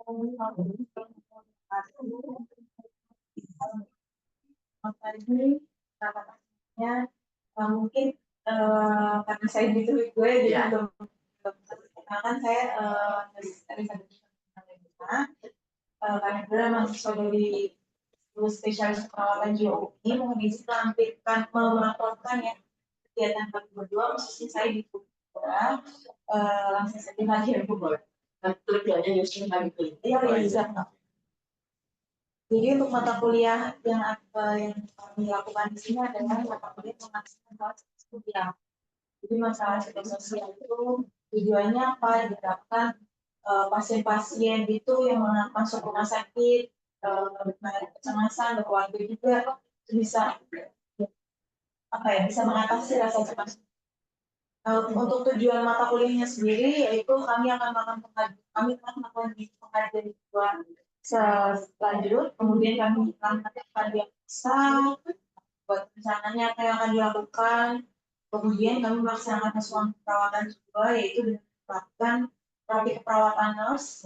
Tadi kata-katanya mungkin karena saya di tweet gue jadi belum perkenalkan saya dari karena gue mahasiswa dari spesialis perawatan jiwa UI mengisi melaporkan ya kegiatan kami berdua khususnya saya di Bogor langsung saja lagi ya Bogor. Tujuannya justru kami pilih. Iya bisa. Jadi untuk mata kuliah yang kami lakukan di sini adalah mata kuliah masalah sosial. Jadi masalah psikososial itu tujuannya apa? Diterapkan pasien-pasien itu yang masuk rumah sakit, kecemasan, keluarga juga bisa bisa mengatasi rasa cemas. Untuk tujuan mata kuliahnya sendiri yaitu kami akan melakukan pengajian selanjut, kemudian kami akan diagnosa, buat rencananya apa yang akan dilakukan, kemudian kami melaksanakan asuhan perawatan juga, yaitu menerapkan terapi keperawatan nurse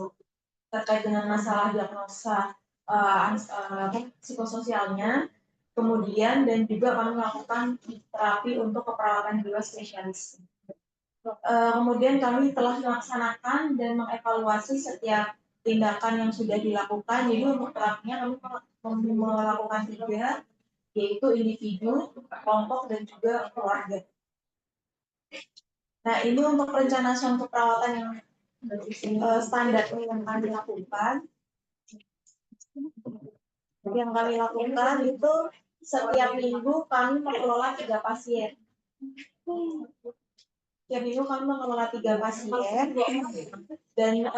terkait dengan masalah diagnosa psikososialnya, kemudian dan juga kami melakukan terapi untuk keperawatan jiwa spesialis. Kemudian kami telah melaksanakan dan mengevaluasi setiap tindakan yang sudah dilakukan. Jadi untuk terapinya kami melakukan 3, yaitu individu, kelompok, dan juga keluarga. Nah, ini untuk rencana untuk perawatan yang standar yang kami lakukan. Yang kami lakukan itu setiap minggu kami mengelola 3 pasien. Setiap minggu kami mengelola 3 pasien dan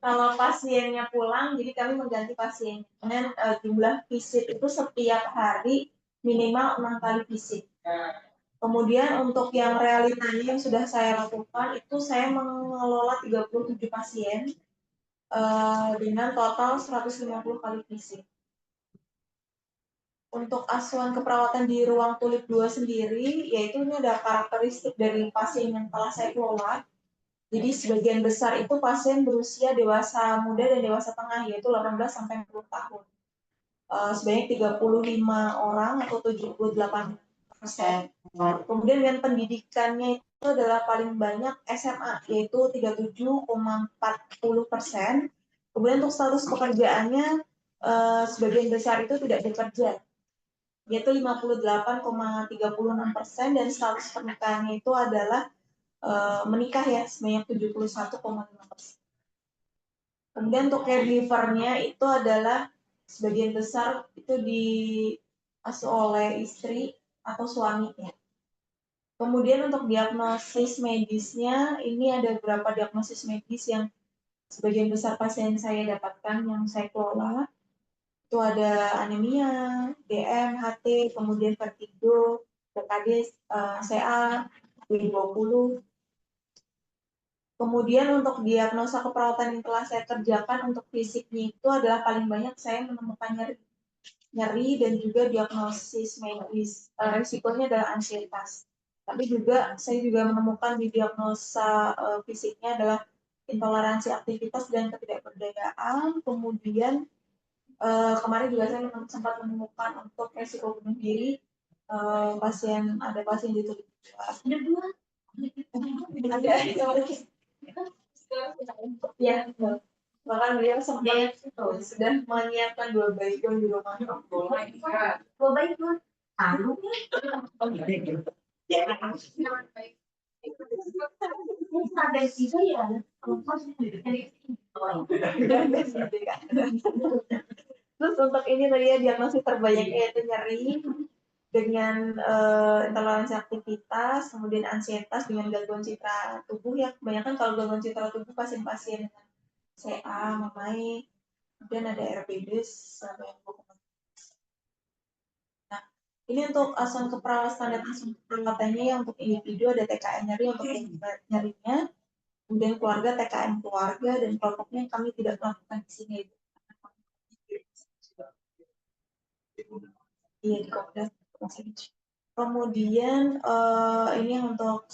kalau pasiennya pulang, jadi kami mengganti pasien. Dan jumlah visit itu setiap hari minimal 6 kali visit. Kemudian untuk yang realitanya yang sudah saya lakukan itu saya mengelola 37 pasien dengan total 150 kali visit. Untuk asuhan keperawatan di ruang tulip 2 sendiri, yaitu ini ada karakteristik dari pasien yang telah saya kelola. Jadi sebagian besar itu pasien berusia dewasa muda dan dewasa tengah, yaitu 18-40 tahun. Sebanyak 35 orang atau 78%. Kemudian dengan pendidikannya itu adalah paling banyak SMA, yaitu 37,40%. Kemudian untuk status pekerjaannya, sebagian besar itu tidak bekerja, yaitu 58,36%, dan status pernikahannya itu adalah menikah ya sebanyak 71,5%. Kemudian untuk caregiver-nya itu adalah sebagian besar itu diasuh oleh istri atau suaminya. Kemudian untuk diagnosis medisnya, ini ada beberapa diagnosis medis yang sebagian besar pasien saya dapatkan yang saya kelola. Itu ada anemia, DM, HT, kemudian vertigo, BKD, CA, W20. Kemudian untuk diagnosa keperawatan yang telah saya kerjakan untuk fisiknya itu adalah paling banyak saya menemukan nyeri dan juga diagnosis medis. Risikonya adalah ansietas. Tapi juga saya juga menemukan di diagnosa fisiknya adalah intoleransi aktivitas dan ketidakberdayaan. Kemudian kemarin juga saya sempat menemukan untuk risiko bunuh diri ada pasien ditulis ya, bahkan beliau sempat sudah menyiapkan 2 baygon di rumah. 2 baygon. Terus untuk ini tadi ya diagnosis terbanyak yaitu nyeri dengan intoleransi aktivitas, kemudian ansietas dengan gangguan citra tubuh ya. Kebanyakan kalau gangguan citra tubuh pasien-pasien dengan CA, mamai, kemudian ada RPD sampai yang Nah, ini untuk asuhan keperawatan standar asuhan keperawatannya yang untuk individu ada TKN nyeri untuk nyerinya, kemudian keluarga TKN keluarga, dan kelompoknya kami tidak melakukan di sini. Iya di Komdas. Kemudian ini untuk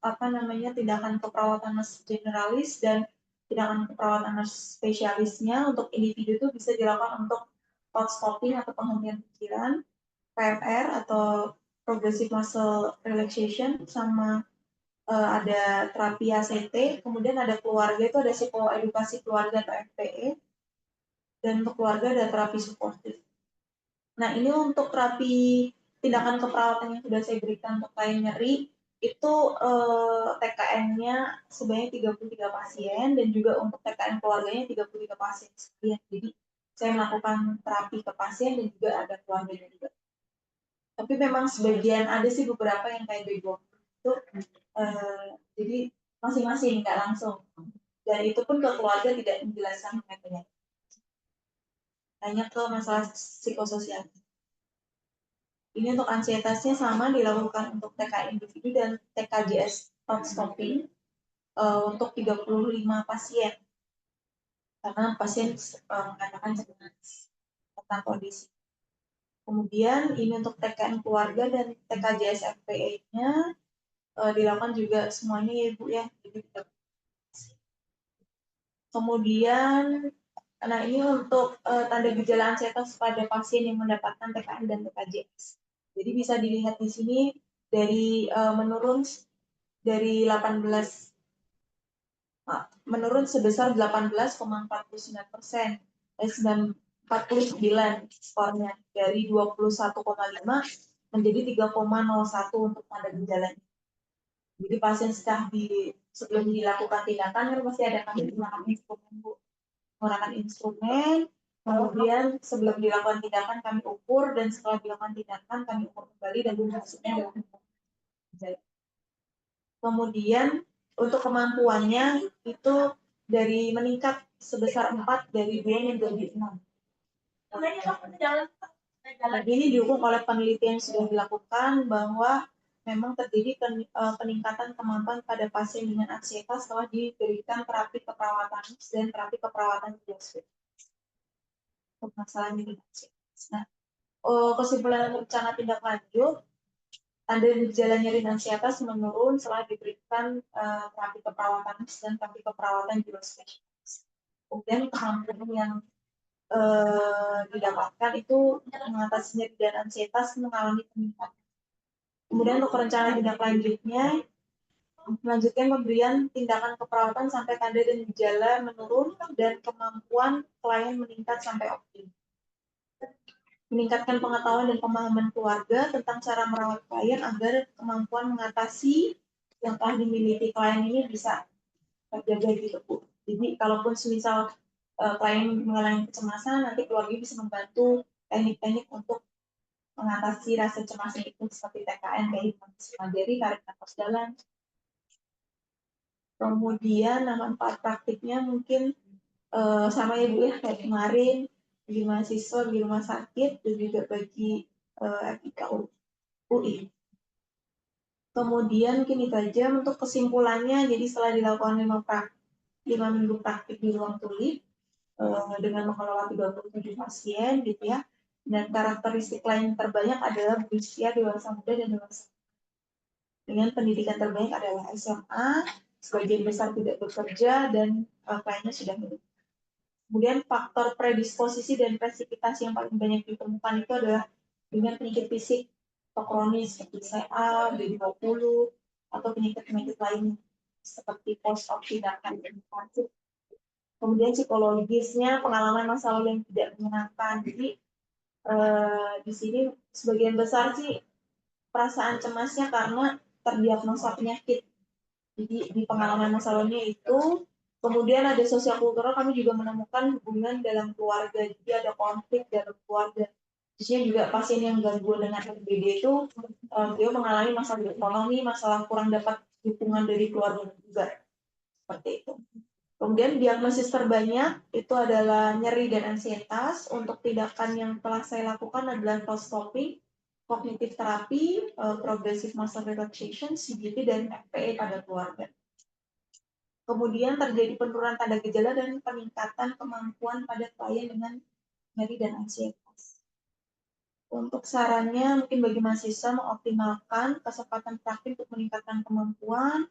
tindakan keperawatan nurse generalis dan tindakan keperawatan nurse spesialisnya untuk individu itu bisa dilakukan untuk thought stopping atau penghentian pikiran, PMR atau progressive muscle relaxation, sama ada terapi ACT, kemudian ada keluarga itu ada psikoedukasi keluarga atau FPE, dan untuk keluarga ada terapi suportif. Nah, ini untuk terapi tindakan keperawatan yang sudah saya berikan untuk klien nyeri, itu TKN-nya sebanyak 33 pasien, dan juga untuk TKN keluarganya 33 pasien sekian. Jadi, saya melakukan terapi ke pasien dan juga ada keluarganya juga. Tapi memang sebagian ada sih beberapa yang kayak B20 itu, jadi masing-masing nggak langsung. Dan itu pun ke keluarga tidak menjelaskan mengenai hanya ke masalah psikososial. Ini untuk ansietasnya sama dilakukan untuk TK individu dan TKJS thought stopping untuk 35 pasien. Karena pasien mengatakan cemas tentang kondisi. Kemudian ini untuk TKN keluarga dan TKJS FPE-nya dilakukan juga semuanya ya Bu ya. Kemudian, nah ini untuk tanda gejala ansietas pada pasien yang mendapatkan TKN dan TKJS. Jadi bisa dilihat di sini dari menurun dari 18 menurun sebesar 18,49%, 49 skornya dari 21,5 menjadi 3,01 untuk tanda gejalanya. Jadi pasien sebelum dilakukan tindakan kan pasti ada kami menggunakan instrumen, Bu. Menggunakan instrumen, kemudian sebelum dilakukan tindakan kami ukur, dan setelah dilakukan tindakan kami ukur kembali dan hasilnya adalah. Kemudian untuk kemampuannya itu dari meningkat sebesar 4 dari 2 menjadi 6. Nah, ini didukung oleh penelitian yang sudah dilakukan bahwa memang terjadi peningkatan kemampuan pada pasien dengan ansietas setelah diberikan terapi keperawatan dan terapi keperawatan diagnostik untuk masalah dengan ansietas. Nah, kesimpulan rencana tindak lanjut, tanda gejala nyeri ansietas menurun setelah diberikan terapi keperawatan dan terapi keperawatan neurospesialis. Kemudian kemampuan yang didapatkan itu mengatasi nyeri dan ansietas mengalami peningkatan. Kemudian untuk rencana tindak lanjutnya, melanjutkan pemberian tindakan keperawatan sampai tanda dan gejala menurun dan kemampuan klien meningkat sampai optimal. Meningkatkan pengetahuan dan pemahaman keluarga tentang cara merawat klien agar kemampuan mengatasi yang telah dimiliki klien ini bisa terjaga gitu, Bu. Jadi kalaupun semisal klien mengalami kecemasan, nanti keluarga bisa membantu teknik-teknik untuk mengatasi rasa cemas itu seperti TKN, kayak mandiri, tarik nafas dalam. Kemudian manfaat praktiknya mungkin sama ya Bu ya, kayak kemarin bagi mahasiswa di rumah sakit dan juga bagi FIK UI. Kemudian mungkin itu aja untuk kesimpulannya. Jadi setelah dilakukan 5 minggu praktik di ruang tuli dengan mengelola 37 pasien gitu ya, dan karakteristik lain terbanyak adalah berusia dewasa muda dan dewasa. Dengan pendidikan terbanyak adalah SMA, sebagian besar tidak bekerja, dan kliennya sudah menikah. Kemudian faktor predisposisi dan presipitasi yang paling banyak ditemukan itu adalah dengan penyakit fisik atau kronis seperti CA, B20, atau penyakit-penyakit lain seperti post-op tindakan invasif. Kemudian psikologisnya pengalaman masa lalu yang tidak menyenangkan. Jadi di sini sebagian besar sih perasaan cemasnya karena terdiagnosa penyakit. Jadi di pengalaman masa lalunya itu, kemudian ada sosial kultural, kami juga menemukan hubungan dalam keluarga, jadi ada konflik dalam keluarga. Khususnya juga pasien yang gangguan dengan MBD itu, dia mengalami masalah ekonomi, masalah kurang dapat dukungan dari keluarga juga, seperti itu. Kemudian diagnosis terbanyak itu adalah nyeri dan ansietas. Untuk tindakan yang telah saya lakukan adalah thought stopping, cognitive therapy, progressive muscle relaxation, CBT, dan FPE pada keluarga. Kemudian terjadi penurunan tanda gejala dan peningkatan kemampuan pada klien dengan nyeri dan ansietas. Untuk sarannya mungkin bagi mahasiswa mengoptimalkan kesempatan praktik untuk meningkatkan kemampuan,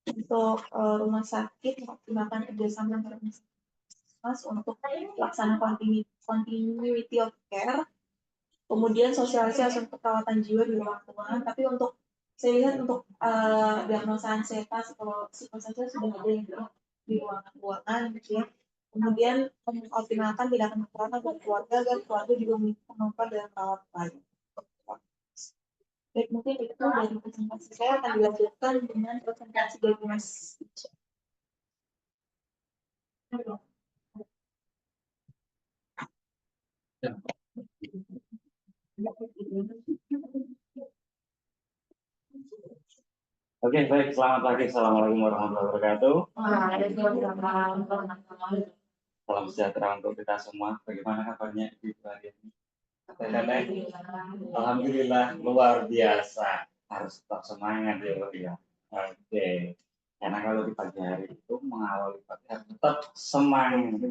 untuk rumah sakit mengoptimalkan kerjasama antara rumah sakit untuk pelaksanaan continuity of care, kemudian sosialisasi untuk perawatan jiwa di ruang-ruangan. Tapi untuk saya lihat untuk diagnosa ansietas atau psikososial sudah ada yang di ruangan-ruangan gitu ya. Kemudian mengoptimalkan tindakan kekuatan buat keluarga agar keluarga juga memiliki kemampuan dalam merawat baik. Baik, mungkin itu dari presentasi saya akan dilanjutkan dengan presentasi dari Mas. Oke, baik. Selamat pagi. Assalamualaikum warahmatullahi wabarakatuh. Salam sejahtera untuk kita semua. Bagaimana kabarnya Ibu hari ini? Alhamdulillah, luar biasa. Harus tetap semangat ya, Pak ya. Oke. Karena kalau di pagi hari itu mengawali pagi harus tetap semangat.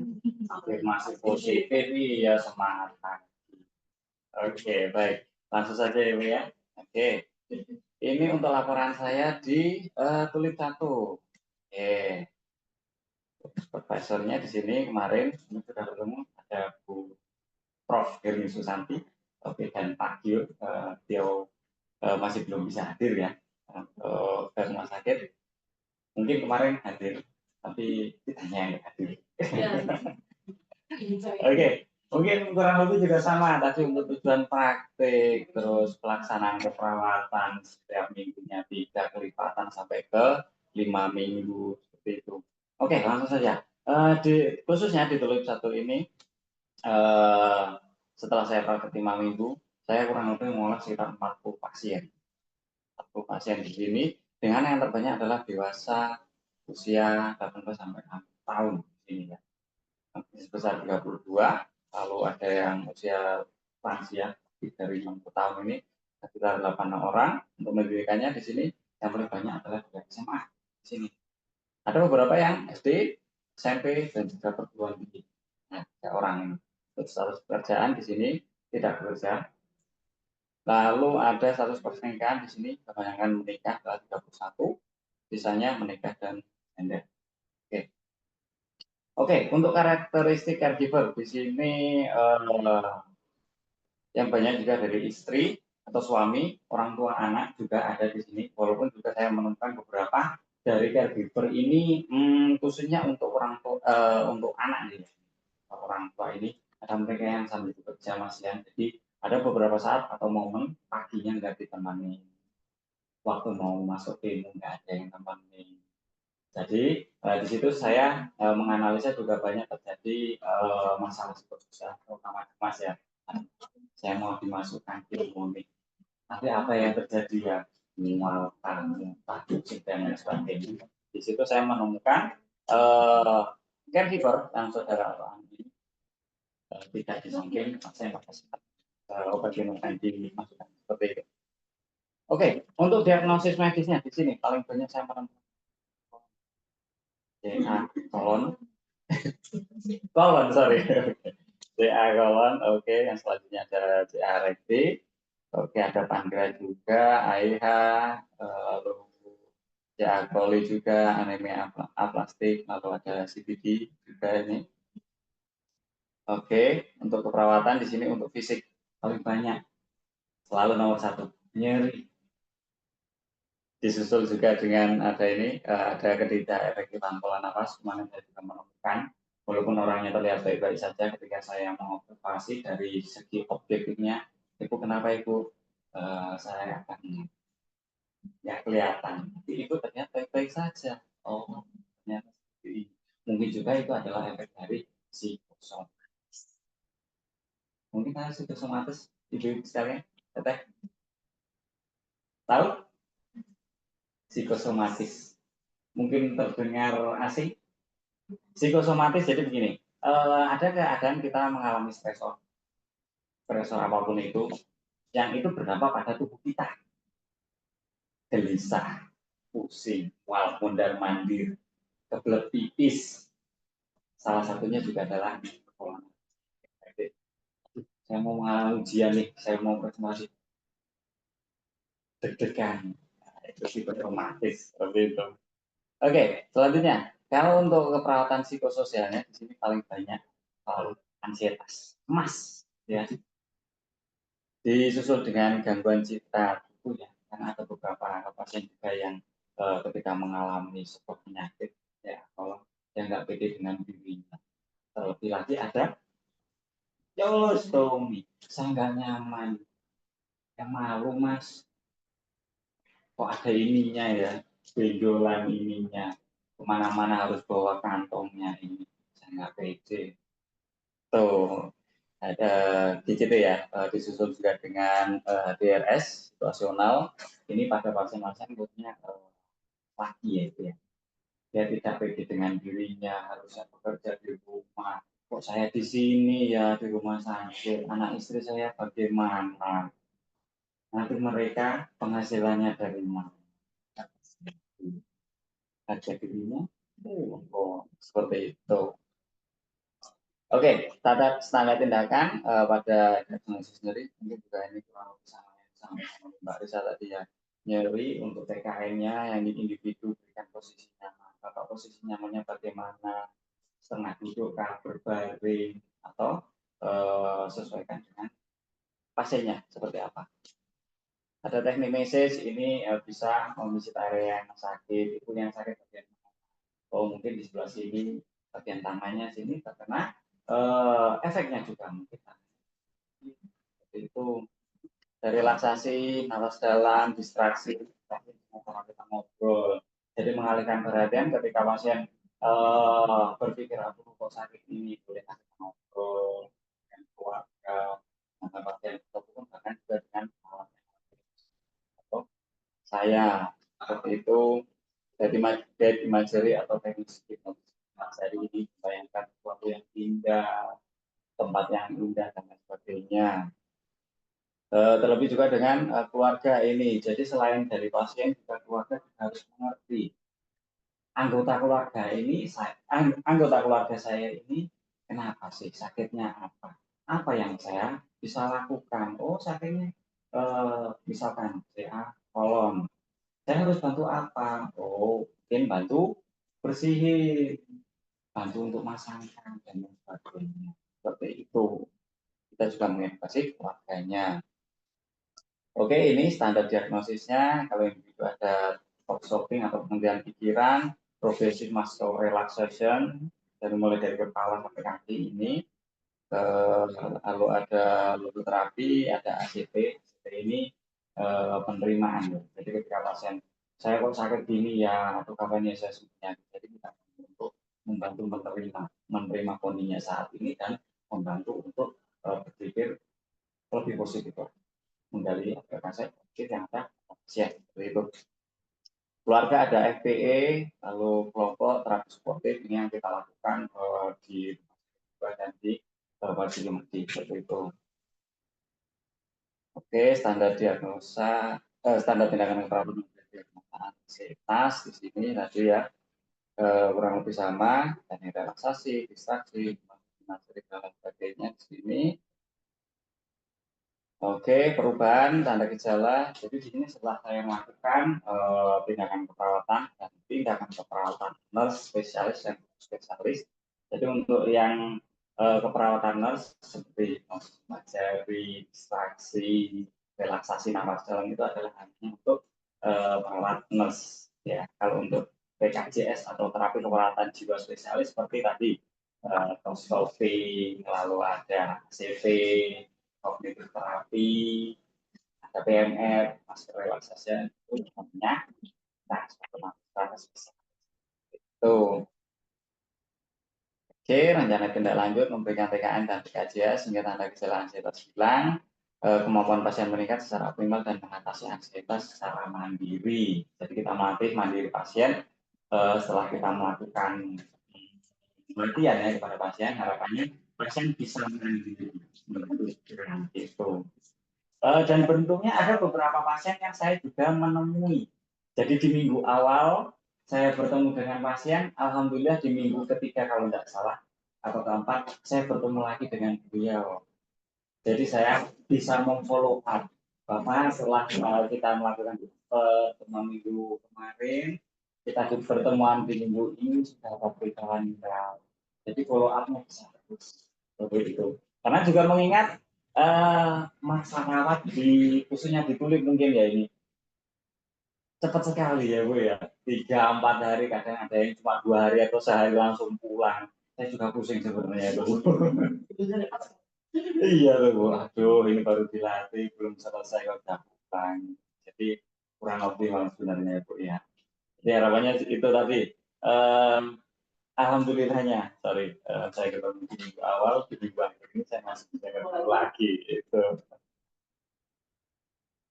Afirmasi positif, iya semangat pagi. Oke, baik. Langsung saja ya, Pak ya. Oke. Ini untuk laporan saya di Tulip 1. Supervisornya di sini kemarin ini sudah bertemu, ada Bu Prof. Herni Susanti, dan Pak Gio, dia masih belum bisa hadir ya ke rumah sakit. Mungkin kemarin hadir, tapi kitanya yang hadir. Oke. Mungkin kurang lebih juga sama tadi untuk tujuan praktik, terus pelaksanaan keperawatan setiap minggunya 3 kelipatan sampai ke 5 minggu seperti itu. Oke, langsung saja. Khususnya di Tulip 1 ini, setelah saya praktek 5 minggu, saya kurang lebih mengolah sekitar 40 pasien. 40 pasien di sini, dengan yang terbanyak adalah dewasa usia 18 sampai 6 tahun di sini ya. Sebesar 32, lalu ada yang usia lansia dari 60 tahun ini sekitar 8 orang. Untuk pendidikannya di sini yang paling banyak adalah di SMA di sini. Ada beberapa yang SD, SMP, dan juga perguruan tinggi. Nah, 3 orang ini. Untuk status pekerjaan di sini tidak bekerja. Lalu ada status pernikahan di sini kebanyakan menikah ke 31, sisanya menikah dan janda. Oke, untuk karakteristik caregiver di sini yang banyak juga dari istri atau suami, orang tua, anak juga ada di sini. Walaupun juga saya menemukan beberapa dari caregiver ini khususnya untuk untuk anak nih, orang tua ini ada mereka yang sambil bekerja Mas ya. Jadi ada beberapa saat atau momen paginya nggak ditemani, waktu mau masuk tim nggak ada yang temani. Jadi di situ saya menganalisa juga banyak terjadi masalah psikososial terutama Mas ya. Saya mau dimasukkan ke unik. Tapi apa yang terjadi ya mual, muntah, kucing dan lain sebagainya. Di situ saya menemukan caregiver yang saudara alami tidak disamping saya pakai obat yang dimasukkan seperti itu. Oke, untuk diagnosis medisnya di sini paling banyak saya menemukan CA kolon sorry CA kolon, oke. Yang selanjutnya ada CA rekti, oke, ada pankreas juga, AIH, lalu CA coli juga, anemia aplastik, lalu ada CBD juga ini. Oke, untuk keperawatan di sini untuk fisik paling banyak selalu nomor 1 nyeri, disusul juga dengan ada ini ada ketidakefektifan pola nafas. Kemarin saya juga menemukan walaupun orangnya terlihat baik-baik saja ketika saya mengobservasi dari segi objektifnya, Ibu kenapa Ibu saya akan ya kelihatan tapi Ibu ternyata baik-baik saja. Oh ternyata mungkin juga itu adalah efek dari psikosomatis. Mungkin ada psikosomatis Ibu sekalian teteh tahu psikosomatis mungkin terdengar asing. Psikosomatis jadi begini, ada keadaan kita mengalami stresor apapun itu, yang itu berdampak pada tubuh kita. Gelisah, pusing, mual, mondar mandir, kebelet pipis. Salah satunya juga adalah saya mau mengalami ujian nih, saya mau presentasi deg-degan. Nah, itu psikosomatis seperti itu. Oke, selanjutnya, kalau untuk keperawatan psikososialnya di sini paling banyak ansietas, cemas, ya, disusul dengan gangguan citra tubuh ya, karena ada beberapa pasien juga yang ketika mengalami sebuah penyakit ya, kalau yang nggak pede dengan dirinya, terlebih lagi ada Tommy, saya nggak nyaman, ya malu mas, kok ada ininya ya, benjolan ininya, kemana-mana harus bawa kantongnya ini, saya nggak pede. Tuh, ada di situ ya, disusul juga dengan DRS situasional. Ini pada pasien-pasien punya laki ya itu ya. Dia tidak pede dengan dirinya, harusnya bekerja di rumah. Kok saya di sini ya, di rumah sakit, anak istri saya bagaimana? Nanti mereka penghasilannya dari mana? Harga dirinya, seperti itu. Oke, standar tindakan pada diagnosis sendiri mungkin juga ini kurang lebih sama Mbak Risa tadi ya. Nyeri untuk TKN-nya yang di individu berikan posisi nyaman. Bapak posisi nyamannya bagaimana? Setengah duduk, kah, berbaring, atau sesuaikan dengan pasiennya seperti apa. Ada teknik message ini bisa mevisit area yang sakit, itu yang sakit bagian mana. Oh mungkin di sebelah sini bagian tangannya sini terkena efeknya juga mungkin itu dari relaksasi, napas dalam, distraksi, kita ngobrol. Jadi mengalihkan perhatian ketika pasien berpikir aku kok sakit ini, boleh kita ngobrol dengan keluarga, dengan pasien ataupun bahkan juga dengan atau saya seperti itu. Dari imagery atau teknik hipnotis. Mas Heri ini membayangkan sesuatu yang indah, tempat yang indah dan sebagainya. Terlebih juga dengan keluarga ini. Jadi selain dari pasien juga keluarga juga harus mengerti anggota keluarga saya ini kenapa sih sakitnya apa yang saya bisa lakukan. Oh sakitnya misalkan CA kolon, saya harus bantu apa? Oh mungkin bantu bersihin, bantu untuk masangkan dan sebagainya. Seperti itu. Kita juga mengedukasi keluarganya. Oke, ini standar diagnosisnya. Kalau yang itu ada shopping atau pengendalian pikiran, progressive muscle relaxation, dari mulai dari kepala sampai kaki ini. Lalu ada logoterapi, ada ACT. ACT ini penerimaan. Jadi ketika pasien saya kok sakit gini ya, atau kapan ya saya sebutnya. Jadi kita untuk membantu menerima kondisinya saat ini dan membantu untuk berpikir lebih positif, menggali aplikasi yang ada pasien. Itu keluarga ada FPE, lalu kelompok terapi sportif ini yang kita lakukan di dan di Bajimati seperti itu. Oke, standar diagnosa, standar tindakan keperawatan ansitas di sini tadi ya kurang lebih sama, dan relaksasi, distraksi, materi dan sebagainya di sini. Oke, perubahan tanda gejala. Jadi di sini setelah saya melakukan tindakan keperawatan dan tindakan keperawatan nurse spesialis dan spesialis. Jadi untuk yang keperawatan nurse seperti materi, distraksi, relaksasi napas dalam itu adalah hanya untuk perawat nurse. Ya, kalau untuk PKJS atau terapi keperawatan jiwa spesialis seperti tadi konseling, lalu ada CV, kognitif terapi, ada PMR, masker relaksasi itu namanya itu. Oke, rencana tindak lanjut memberikan TKN dan PKJS sehingga tanda gejala ansietas hilang, kemampuan pasien meningkat secara optimal dan mengatasi ansietas secara mandiri. Jadi kita melatih mandiri pasien setelah kita melakukan penelitian ya kepada pasien, harapannya pasien bisa mandiri itu. Dan beruntungnya ada beberapa pasien yang saya juga menemui. Jadi di minggu awal saya bertemu dengan pasien, alhamdulillah di minggu ketiga kalau tidak salah atau keempat saya bertemu lagi dengan beliau. Jadi saya bisa memfollow up. Bapak setelah kita melakukan pertemuan minggu kemarin, kita pertemuan di minggu ini sudah berjalan baik. Jadi follow up-nya bisa terus seperti itu. Karena juga mengingat masa rawat di khususnya di kulit mungkin ya ini cepat sekali ya Bu ya. 3-4 hari, kadang ada yang cuma 2 hari atau sehari langsung pulang. Saya juga pusing sebenarnya itu. Iya loh Bu, aduh ini baru dilatih, belum selesai kok udah pulang. Jadi kurang optimal sebenarnya Bu ya. Jadi harapannya itu tadi. Alhamdulillahnya, saya ketemu di minggu awal, di minggu akhir ini saya masih bisa ketemu lagi. Itu.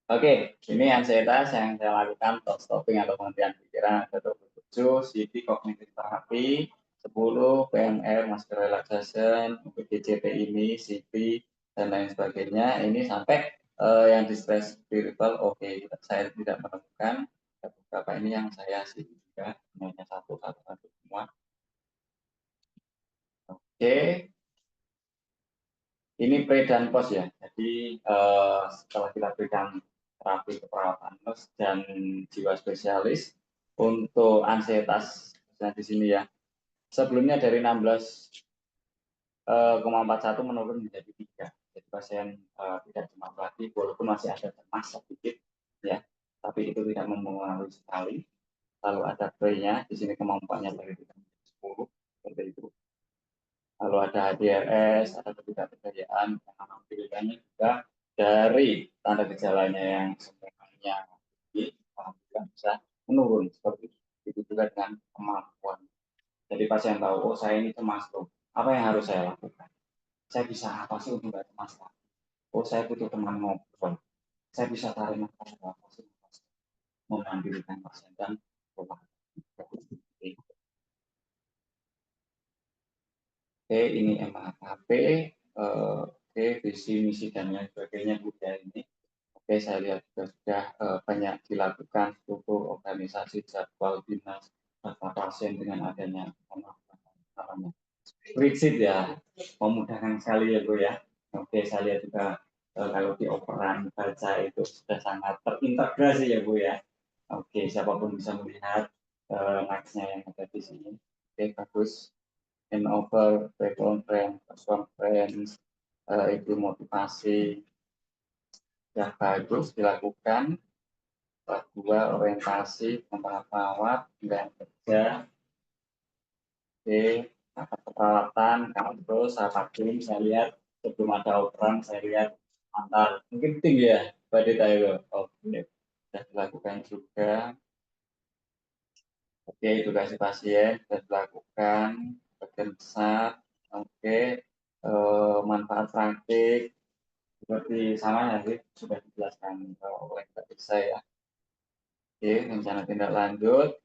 Oke, ini anxietas yang saya lakukan thought stopping atau penghentian pikiran ada 27, CT cognitive therapy, 10 PMR masker relaxation, UPGCT ini, CP dan lain sebagainya. Ini sampai yang di stress spiritual, oke, saya tidak menemukan. Beberapa ini yang saya sih juga hanya satu semua. Oke, ini pre dan post ya. Jadi setelah kita berikan terapi keperawatan nurse dan jiwa spesialis untuk ansietas di sini ya. Sebelumnya dari 16,41 menurun menjadi 3. Jadi pasien tidak cemas lagi walaupun masih ada cemas sedikit ya. Tapi itu tidak mempengaruhi sekali. Lalu ada pre-nya di sini kemampuannya dari 10 seperti itu. Lalu ada HDRS, ada ketidakberdayaan, alhamdulillahnya juga dari tanda gejalanya yang sebenarnya alhamdulillah bisa menurun seperti itu juga dengan kemampuan. Jadi pasien tahu, oh saya ini cemas loh, apa yang harus saya lakukan? Saya bisa apa sih untuk nggak cemas lagi? Oh saya butuh teman ngobrol, saya bisa tarik nafas apa sih memandirikan pasien dan pola. Oke, ini MHKP, oke, visi, misi, dan lain sebagainya budaya ini. Oke, saya lihat juga sudah banyak dilakukan struktur organisasi jadwal dinas data pasien dengan adanya namanya spreadsheet ya, memudahkan sekali ya Bu ya. Oke, saya lihat juga kalau di operan baca itu sudah sangat terintegrasi ya Bu ya. Oke, siapapun bisa melihat nextnya yang ada di sini. Oke, bagus. Over pre-conference, post-conference, itu motivasi yang bagus dilakukan. Kedua, orientasi tentang perawat dan kerja. Oke, keperawatan, kampus, tim, saya lihat sebelum ada operan, saya lihat antar mungkin tim ya, Badai Tayo. Oke, sudah dilakukan juga. Oke, edukasi pasien sudah dilakukan, bagian besar. Oke, manfaat praktik seperti sama ya sih sudah dijelaskan oleh Mbak saya. Oke, rencana tindak lanjut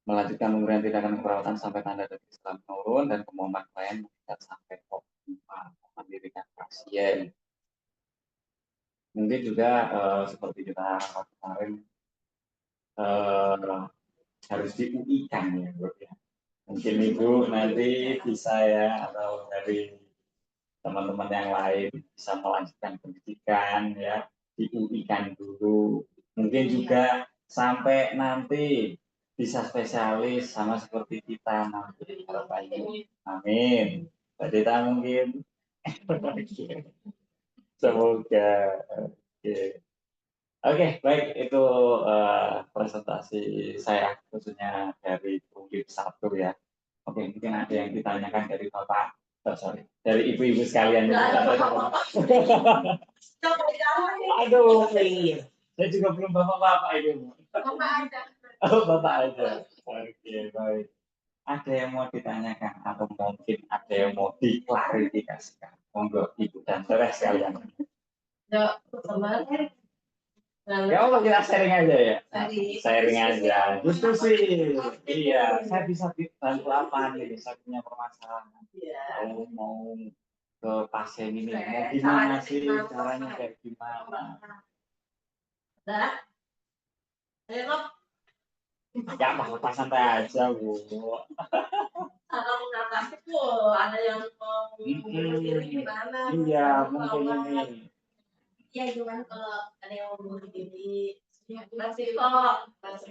melanjutkan pemberian tindakan perawatan sampai tanda detik setelah menurun dan kemampuan klien meningkat sampai optimal mendirikan pasien. Mungkin juga seperti kita kemarin harus di-UI-kan ya, Bro, ya. Mungkin Ibu nanti bisa ya atau dari teman-teman yang lain bisa melanjutkan pendidikan ya, di-UI-kan dulu. Mungkin juga sampai nanti bisa spesialis sama seperti kita nanti harapannya. Amin. Jadi kita mungkin semoga. Oke. Oke, baik itu presentasi saya khususnya dari unit 1 ya. Oke, mungkin ada yang ditanyakan dari Bapak, sorry, dari ibu-ibu sekalian. Aduh, iya. Saya juga belum bapak-bapak itu. Bapak aja. Oh, bapak aja. Oke, baik. Ada yang mau ditanyakan atau mungkin ada yang mau diklarifikasikan? Monggo ibu dan saudara sekalian. Ya, kemarin. Ya Allah kita sharing aja ya. Sharing aja. Justru sih, iya. Saya bisa bantu apa nih? Saya punya permasalahan. Kalau mau ke pasien ini, mau gimana sih caranya kayak gimana? Ya, mau santai aja, Bu. pasti tuh ada yang mau bunuh diri gimana? Iya, mungkin ini. Ya gimana kalau ada yang mau bunuh diri? Resiko.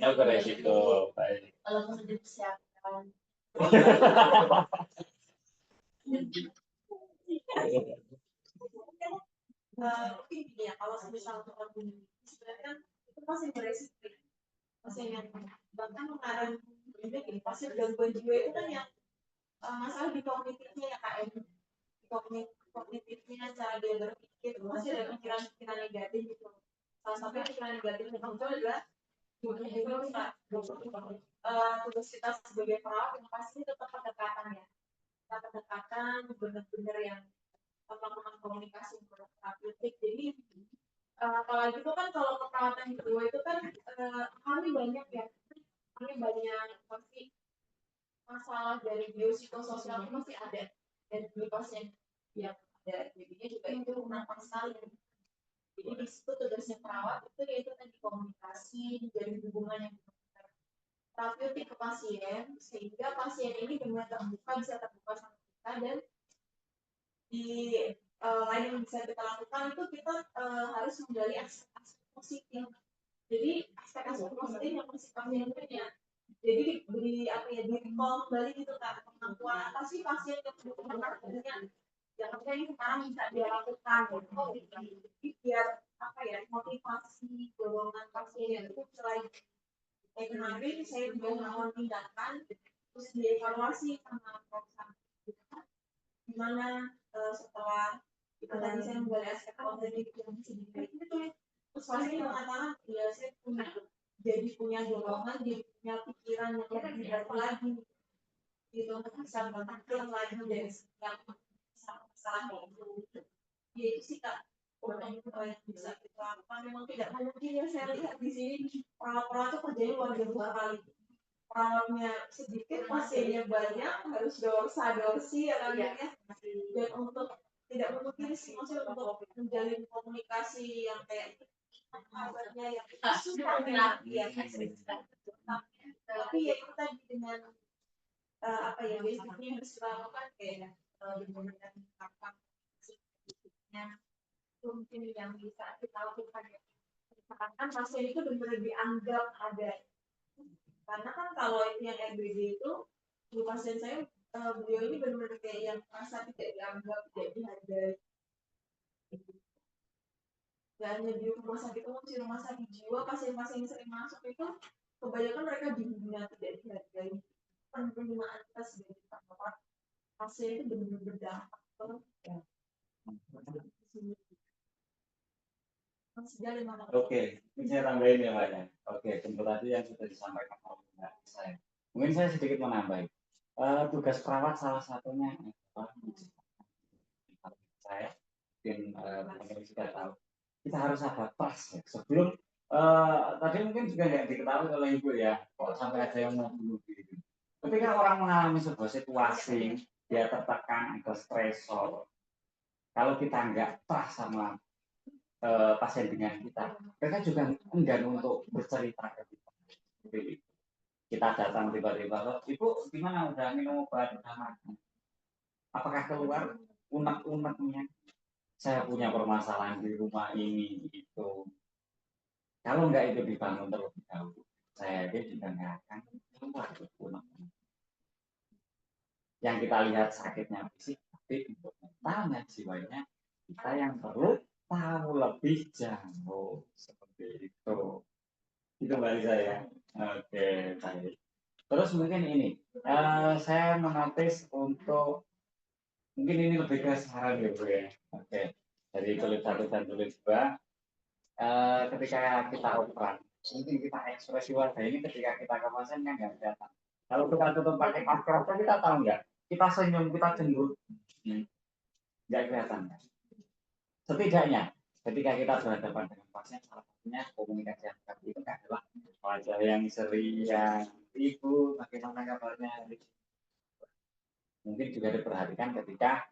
Ya beresiko. Baik. Kalau mau dipersiapkan. Mungkin gini ya, kalau misal untuk orang bunuh diri, sebenarnya kan itu masih beresiko. Masih yang bahkan mengarang juga gini, pasti gangguan jiwa itu kan yang masalah di kognitifnya ya KM, di kognitifnya cara dia berpikir masih ada pikiran-pikiran negatif gitu. Salah satu pikiran negatif yang muncul adalah tugas kita sebagai perawat yang pasti tetap pendekatan ya, kita pendekatan benar-benar yang melakukan komunikasi terapeutik. Jadi apalagi itu kan kalau keperawatan jiwa itu kan kami banyak ya, kami banyak pasti masalah dari biopsikososial itu masih ada dan di pasien yang ada jadinya juga itu nampak sekali. Jadi di situ tugasnya perawat itu yaitu tadi komunikasi dari hubungan yang terapeutik ke pasien sehingga pasien ini benar terbuka bisa terbuka sama kita dan di lain yang bisa kita lakukan itu kita harus menggali aspek positif. Jadi aspek positif yang pasien punya. Jadi di apa ya di recall kembali gitu kan kemampuan apa sih pasien yang punya yang ini sekarang bisa dia lakukan jadi biar apa ya motivasi dorongan pasien itu selain kayak kemarin saya juga melakukan tindakan terus dievaluasi sama perusahaan gimana setelah kita tadi saya menggali aspek positif yang sedikit itu terus pasien mengatakan ya saya punya dorongan jadi punya pikiran yang lebih baik lagi gitu untuk bisa bertahan lagi dari setiap masalah itu ya itu sih kak yang bisa kita lakukan memang tidak mungkin ya saya lihat di sini perawat-perawat itu kerjanya luar biasa kali perawatnya sedikit pasiennya banyak harus dorsi ya kan ya dan untuk tidak mungkin sih maksudnya untuk menjalin komunikasi yang kayak kabarnya yang susah ya tapi ya itu tadi dengan apa ya basicnya harus kita lakukan kayak dengan apa mungkin yang bisa kita lakukan ya misalkan pasien itu benar-benar dianggap ada karena kan kalau itu yang RBD itu di pasien saya beliau ini benar-benar kayak yang merasa tidak dianggap tidak dihargai dan di rumah sakit umum di rumah sakit jiwa pasien-pasien yang sering masuk itu kebanyakan mereka dihina tidak dihargai penerimaan kita sebagai perawat pasien itu benar-benar berdampak ya. Oke, ini saya tambahin ya Pak ya. Oke, tentu tadi yang sudah disampaikan oleh saya. Mungkin saya sedikit menambah. Tugas perawat salah satunya adalah saya mungkin teman-teman sudah tahu kita harus ada trust ya. Sebelum tadi mungkin juga nggak diketahui oleh ibu ya, kok sampai ada yang mau bunuh diri. Ketika orang mengalami sebuah situasi dia tertekan atau stresor, kalau kita nggak trust sama pasien dengan kita, mereka juga enggan untuk bercerita ke kita. Jadi, kita datang tiba-tiba, loh, ibu gimana udah minum obat, udah makan? Apakah keluar unek-uneknya? Saya punya permasalahan di rumah ini itu. Kalau nggak itu dibangun terlebih dahulu, saya juga nggak akan keluar unek-unek. Yang kita lihat sakitnya fisik, tapi untuk mentalnya, jiwanya, kita yang perlu tahu lebih jauh seperti itu. Itu balik saya. Oke, baik. Terus mungkin ini, saya menotis untuk mungkin ini lebih ke saran ya Bu ya. Oke, dari tulis 1 dan tulis 2, ketika kita operan, mungkin kita ekspresi warga ini ketika kita ke pasien kan nggak kelihatan. Kalau kita tutup pakai masker, kita tahu nggak? Kita senyum, kita cemburu, nggak kelihatan. Setidaknya ketika kita berhadapan dengan pasien, salah satunya komunikasi yang seperti itu adalah wajah yang ceria, ibu bagaimana kabarnya, mungkin juga diperhatikan ketika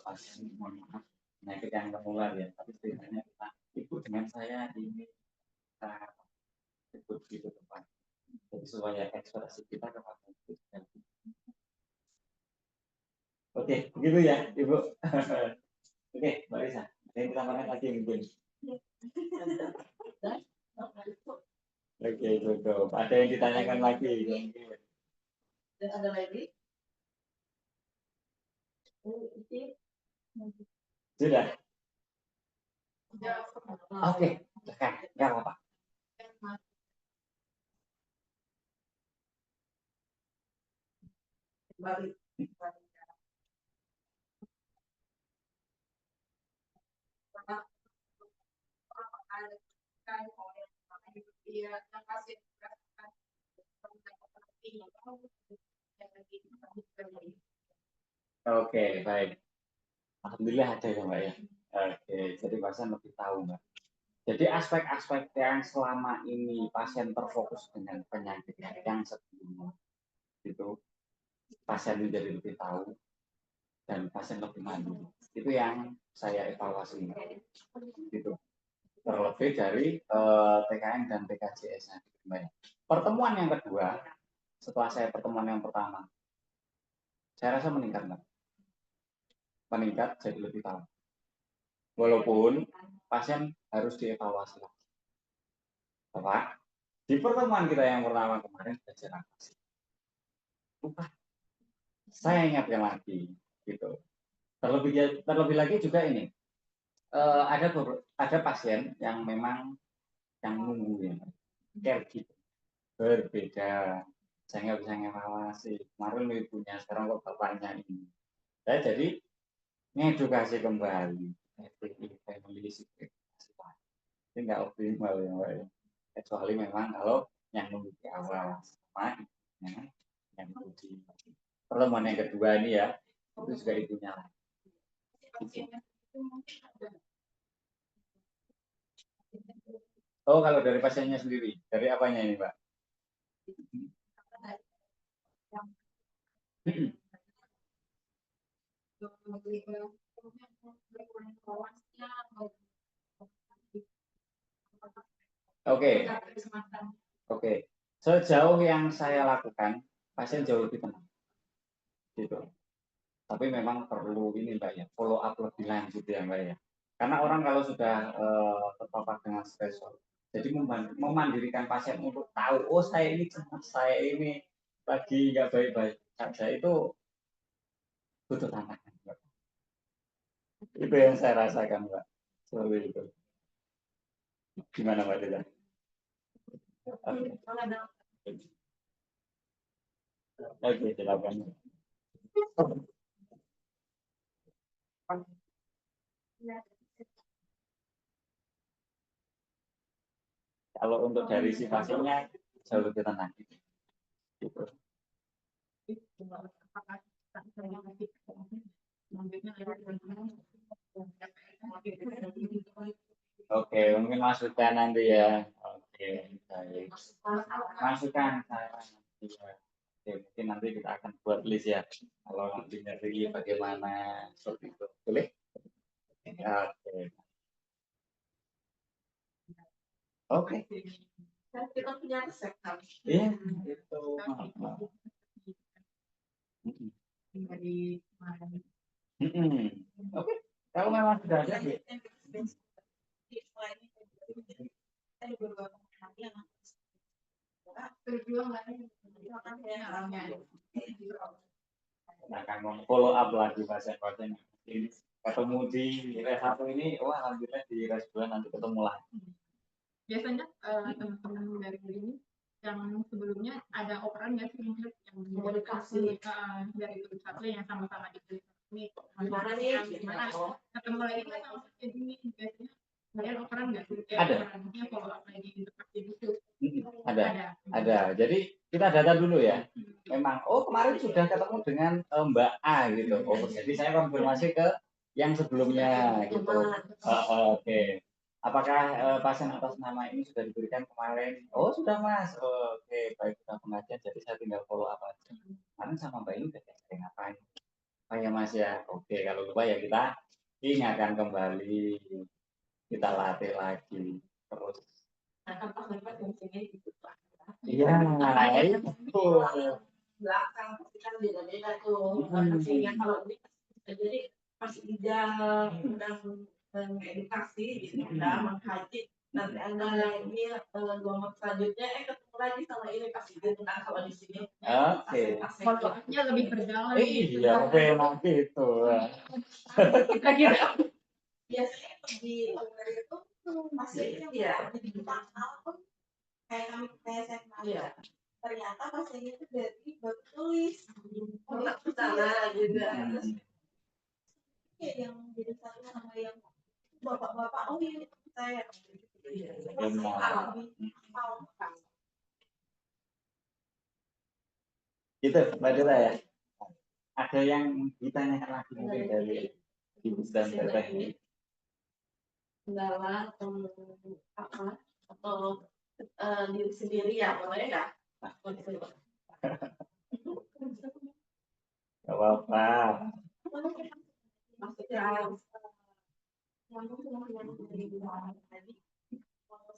pasien mohon maaf penyakit yang menular ya, tapi setidaknya kita ibu dengan saya ini kita ikut gitu depan, jadi supaya ekspresi kita kepada ibu dan Oke, begitu ya, Ibu. Oke, Mbak Risa. Ini kita makan lagi mungkin. Oke, cukup. Ada yang ditanyakan lagi? Ada lagi? Sudah? Oke, silakan. Nggak apa-apa. Oke, baik. Alhamdulillah ada ya, Mbak ya. Oke, jadi pasien lebih tahu, Mbak. Jadi aspek-aspek yang selama ini pasien terfokus dengan penyakit yang sebelumnya itu pasien menjadi lebih tahu dan pasien lebih mandiri. Itu yang saya evaluasi gitu. Terlebih dari TKN dan TKJS. Pertemuan yang kedua, setelah saya pertemuan yang pertama, saya rasa meningkat, Mbak. Meningkat jadi lebih tahu. Walaupun pasien harus dievaluasi lagi. Bapak, di pertemuan kita yang pertama kemarin belajar apa sih? Lupa. Saya ingatkan lagi, gitu. Terlebih lagi juga ini, ada pasien yang memang yang nunggu ya, care gitu, berbeda. Saya nggak bisa ngevaluasi. Kemarin ibunya, sekarang kok bapaknya ini. Saya jadi ngedukasi kembali. Family secret. Ini nggak optimal ya, Mbak. Kecuali memang kalau yang nunggu di awal sama yang nunggu di pertemuan yang kedua ini ya, itu juga ibunya lah. Oh, kalau dari pasiennya sendiri, dari apanya ini, Pak? Oke, oke. Sejauh yang saya lakukan, pasien jauh lebih tenang, gitu. Tapi memang perlu ini, Mbak ya, follow up lebih lanjut ya, Mbak ya. Karena orang kalau sudah terpapar dengan stresor, jadi memandirikan pasien untuk tahu, oh saya ini cemas, saya ini lagi nggak baik-baik saja, itu butuh tantangan, Mbak. Itu yang saya rasakan, Mbak. Seperti itu. Gimana, Mbak Dila? Oke, silakan. Kalau untuk dari si pasiennya jauh lebih tenang. Gitu. Oke, mungkin masukan nanti ya. Oke, baik. Masukan saya nanti ya. Oke, mungkin nanti kita akan buat list ya. Kalau nanti nyari bagaimana seperti itu. Boleh? Oke. Oke. Kita punya resep kan? Iya, itu. Oke. Kalau memang sudah ada, ya. Akan follow up lagi pasien-pasien ini ketemu di rehab ini, wah alhamdulillah di resbulan nanti ketemu lagi. Biasanya teman-teman dari ini yang sebelumnya ada operan nggak sih yang Komunikasi dari satu yang sama-sama di ini gimana nih? gimana ketemu lagi kan jadi biasanya kalian operan nggak sih? Ada. Operannya follow up lagi di tempat itu. Ada. Jadi kita data dulu ya. Memang, oh kemarin sudah ketemu dengan Mbak A gitu. Oh jadi saya konfirmasi ke yang sebelumnya gitu. Oke. Apakah pasien atas nama ini sudah diberikan kemarin? Oh sudah Mas. Oke, baik kita pengajian. Jadi saya tinggal follow up aja. Kemarin sama Mbak ini udah sering ngapain? Oh ya Mas ya. Oke, kalau lupa ya kita ingatkan kembali. Kita latih lagi. Terus. Iya, itu. Belakang pasti kan beda-beda tuh. Kalau ini Jadi pas di dalam edukasi gitu ya, mengkaji nanti anda ini gelombang selanjutnya ketemu lagi sama ini pasti gitu kan kalau di sini. Oke. Follow-up-nya lebih berjalan gitu. Iya, memang gitu. Kita kira biasanya di luar itu pasiennya ya jadi bakal pun kayak kami kayak saya kemarin. Ternyata pasiennya itu dari batu tulis. Pernah ke sana juga. Terus kayak yang jadi satu sama yang bapak-bapak, oh iya saya Gitu, Mbak Dira ya. Ada yang ditanyakan lagi mungkin dari Ibu dan Teteh ini. kendala apa atau diri sendiri ya boleh ya. Gak apa-apa. Maksudnya yang dari tadi kalau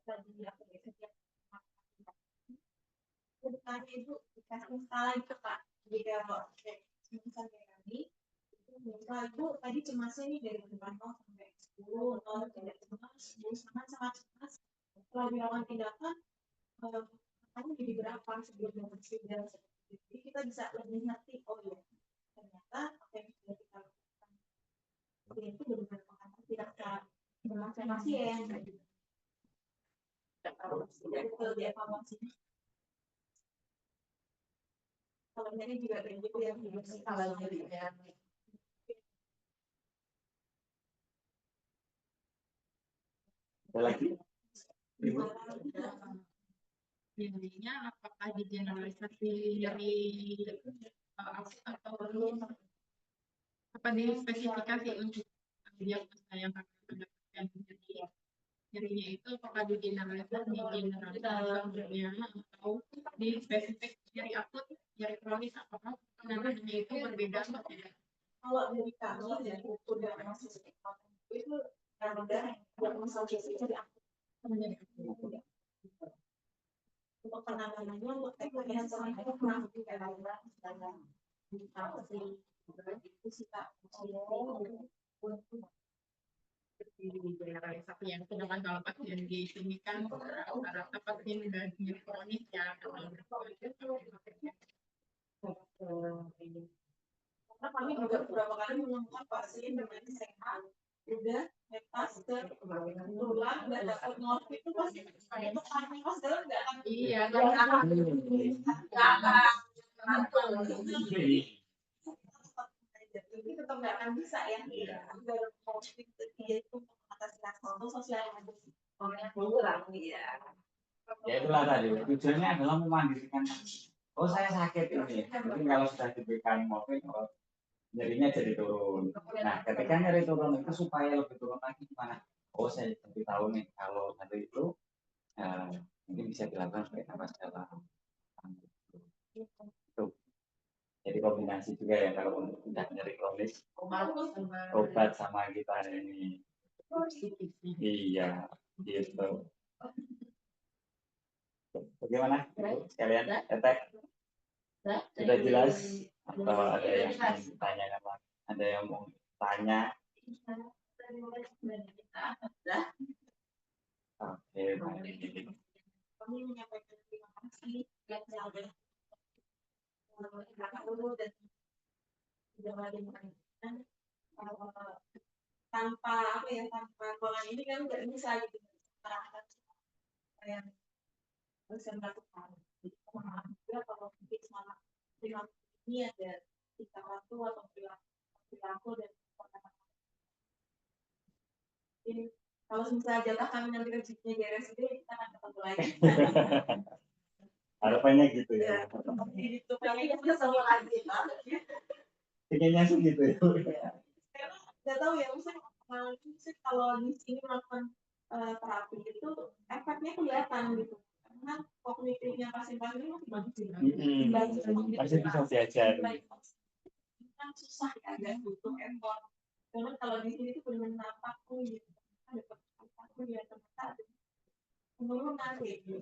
tadi apa ya setiap bukannya itu dikasih skala itu Pak. Jadi kalau misal kayak kami itu misal itu tadi cemasnya ini dari 0 sampai 10, 0 tidak cemas, 10 sangat cemas. Setelah dilakukan tindakan kamu jadi berapa sebelum bersidang. Jadi kita bisa lebih ngerti oh ya ternyata apa yang sudah kita lakukan itu benar-benar mengatakan tidak secara bermacam pasien. Tidak dievaluasi. Kalau ini juga kayak gitu yang kalau dirinya Ada lagi? Ibu? Intinya apakah digeneralisasi dari atau perlu apa dispesifikasi untuk diagnosa yang akan mendapatkan nyerinya itu apakah digeneralisasi atau di spesifik nyeri akut nyeri kronis apakah penanganannya itu berbeda atau tidak? kalau dari kami dari buku dan masih itu yang udah masalah nyeri akut. Untuk penanganannya untuk tekniknya sama itu kurang lebih kayak apa sih itu sih Kak Generalisasi yang sedangkan kalau pasien di sini kan rata-rata pasien udah nyeri kronis ya karena kami juga beberapa kali menemukan pasien dengan sehat udah metase tulang dan dapat ngorok itu pasti itu kami pas dalam nggak akan iya jadi tetap nggak akan bisa ya udah konflik dia itu mengatasi rasa itu sosial orangnya kurang ya Itulah tadi tujuannya adalah memandirikan oh saya sakit ini mungkin kalau sudah diberikan morfin nyerinya jadi turun. Nah ketika nyeri turun itu supaya lebih turun lagi gimana oh saya jadi tahu nih kalau nyeri itu mungkin bisa dilakukan sebagai nafas dalam itu jadi kombinasi juga ya kalau untuk tidak nyeri kronis obat sama kita ini iya gitu. Bagaimana sekalian Etek sudah jelas atau ada yang ingin ditanyakan lagi ada yang mau tanya oke baik kami menyampaikan terima kasih dan dulu dan sudah lagi mengajukan tanpa apa ya tanpa golongan ini kan nggak bisa gitu masyarakat yang bisa melakukan juga kalau mungkin selama ini ada tingkah laku atau perilaku dan ini kalau misalnya jatah kami nanti rezekinya di RSUD kita akan ketemu lagi harapannya gitu ya di YouTube lagi kita sama lagi pengennya sih gitu ya karena nggak tahu ya misalnya kalau di sini melakukan terapi itu efeknya kelihatan gitu karena kognitifnya pasien-pasien ini masih bagus masih bisa diajar kan susah ya agak butuh effort karena kalau di sini tuh benar-benar apapun gitu ada apapun ya ternyata ada penurunan gitu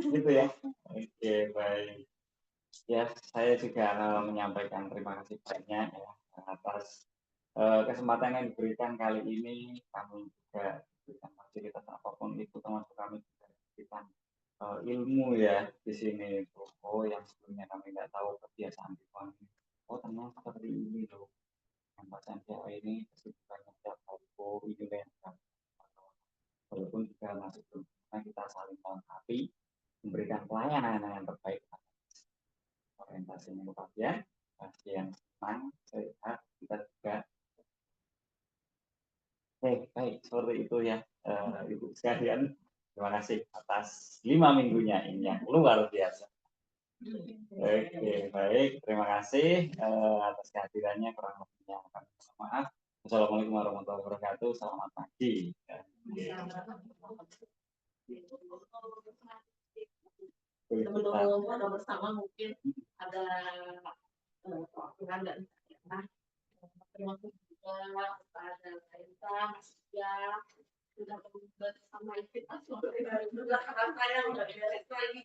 Gitu ya. Oke, baik. Ya, saya juga menyampaikan terima kasih banyak ya atas kesempatan yang diberikan kali ini. Kami juga diberikan fasilitas apapun itu, termasuk kami juga diberikan ilmu ya di sini. Oh, yang sebelumnya kami nggak tahu kebiasaan di ini. Oh, ternyata seperti ini loh. Yang pasien cewek ini kesibukannya tiap hari. Oh, ini loh yang kami tahu. Walaupun juga masih belum pernah kita saling melengkapi, memberikan pelayanan yang terbaik orientasinya ke pasien senang, sehat, kita juga baik seperti itu ya Ibu sekalian. Terima kasih atas 5 minggunya ini yang luar biasa. Oke, baik, terima kasih atas kehadirannya, kurang lebihnya kami mohon maaf. Assalamualaikum warahmatullahi wabarakatuh. Selamat pagi. Sebelum ada bersama mungkin ada perwakilan dari daerah. Terima kasih juga kepada Kaisa, Mas Tia, sudah bersama kita. Semoga dari belakang saya udah beres lagi.